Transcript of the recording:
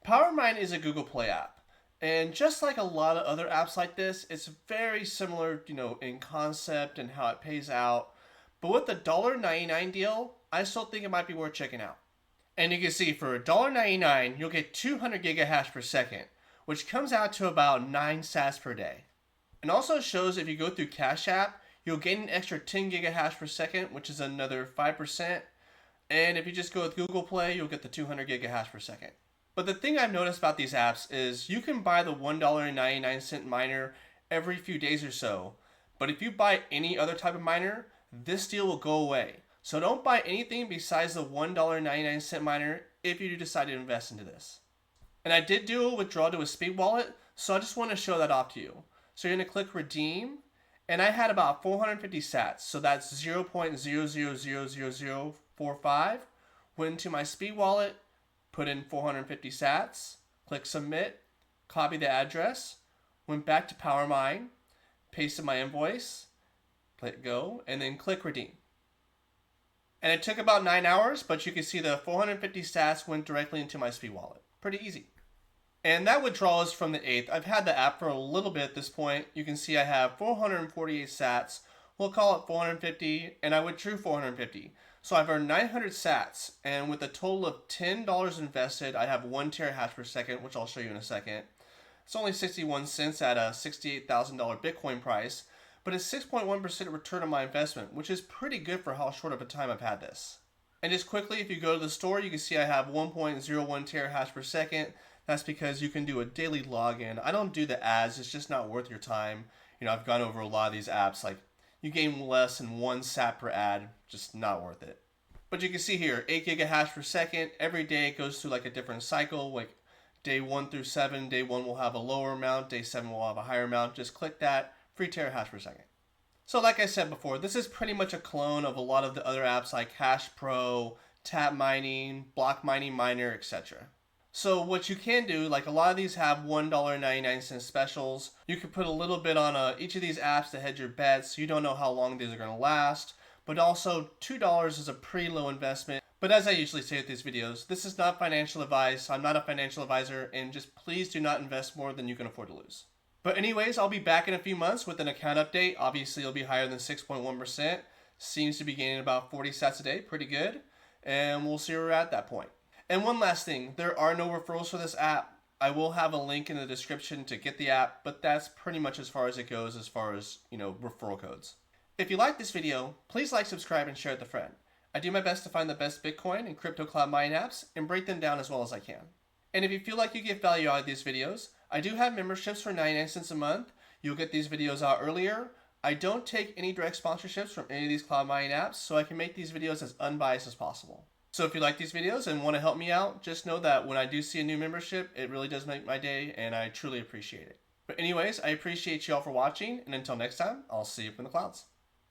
PowerMine is a Google Play app. And just like a lot of other apps like this, it's very similar, in concept and how it pays out. But with the $1.99 deal, I still think it might be worth checking out. And you can see for $1.99, you'll get 200 gigahash per second, which comes out to about 9 sats per day. And also shows if you go through Cash App, you'll gain an extra 10 gigahash per second, which is another 5%. And if you just go with Google Play, you'll get the 200 gigahash per second. But the thing I've noticed about these apps is you can buy the $1.99 miner every few days or so. But if you buy any other type of miner, this deal will go away. So don't buy anything besides the $1.99 miner if you do decide to invest into this. And I did do a withdrawal to a speed wallet, so I just want to show that off to you. So you're going to click redeem, and I had about 450 sats, so that's 0.000045. Went into my speed wallet, put in 450 sats, click submit, copy the address, went back to PowerMine, pasted my invoice, click go, and then click redeem. And it took about 9 hours, but you can see the 450 sats went directly into my speed wallet. Pretty easy. And that withdrawal is from the 8th. I've had the app for a little bit at this point. You can see I have 448 sats. We'll call it 450, and I withdrew 450. So I've earned 900 sats, and with a total of $10 invested, I have 1 terahash per second, which I'll show you in a second. It's only 61 cents at a $68,000 Bitcoin price, but it's 6.1% return on my investment, which is pretty good for how short of a time I've had this. And just quickly, if you go to the store, you can see I have 1.01 terahash per second. That's because you can do a daily login. I don't do the ads. It's just not worth your time. I've gone over a lot of these apps. Like, you gain less than 1 sat per ad. Just not worth it. But you can see here, 8 gigahash per second. Every day it goes through like a different cycle. Like day 1 through 7. Day 1 will have a lower amount. Day 7 will have a higher amount. Just click that. 3 terahash per second. So like I said before, this is pretty much a clone of a lot of the other apps like Hash Pro, Tap Mining, Block Mining Miner, etc. So what you can do, like a lot of these have $1.99 specials. You can put a little bit on each of these apps to hedge your bets. You don't know how long these are going to last. But also $2 is a pretty low investment. But as I usually say with these videos, this is not financial advice. I'm not a financial advisor, and just please do not invest more than you can afford to lose. But anyways, I'll be back in a few months with an account update. Obviously, it'll be higher than 6.1%. Seems to be gaining about 40 sats a day. Pretty good. And we'll see where we're at that point. And one last thing, there are no referrals for this app. I will have a link in the description to get the app, but that's pretty much as far as it goes as far as, referral codes. If you like this video, please like, subscribe, and share it with a friend. I do my best to find the best Bitcoin and crypto cloud mining apps and break them down as well as I can. And if you feel like you get value out of these videos, I do have memberships for 99 cents a month. You'll get these videos out earlier. I don't take any direct sponsorships from any of these cloud mining apps, so I can make these videos as unbiased as possible. So if you like these videos and want to help me out, just know that when I do see a new membership, it really does make my day, and I truly appreciate it. But anyways, I appreciate you all for watching, and until next time, I'll see you up in the clouds.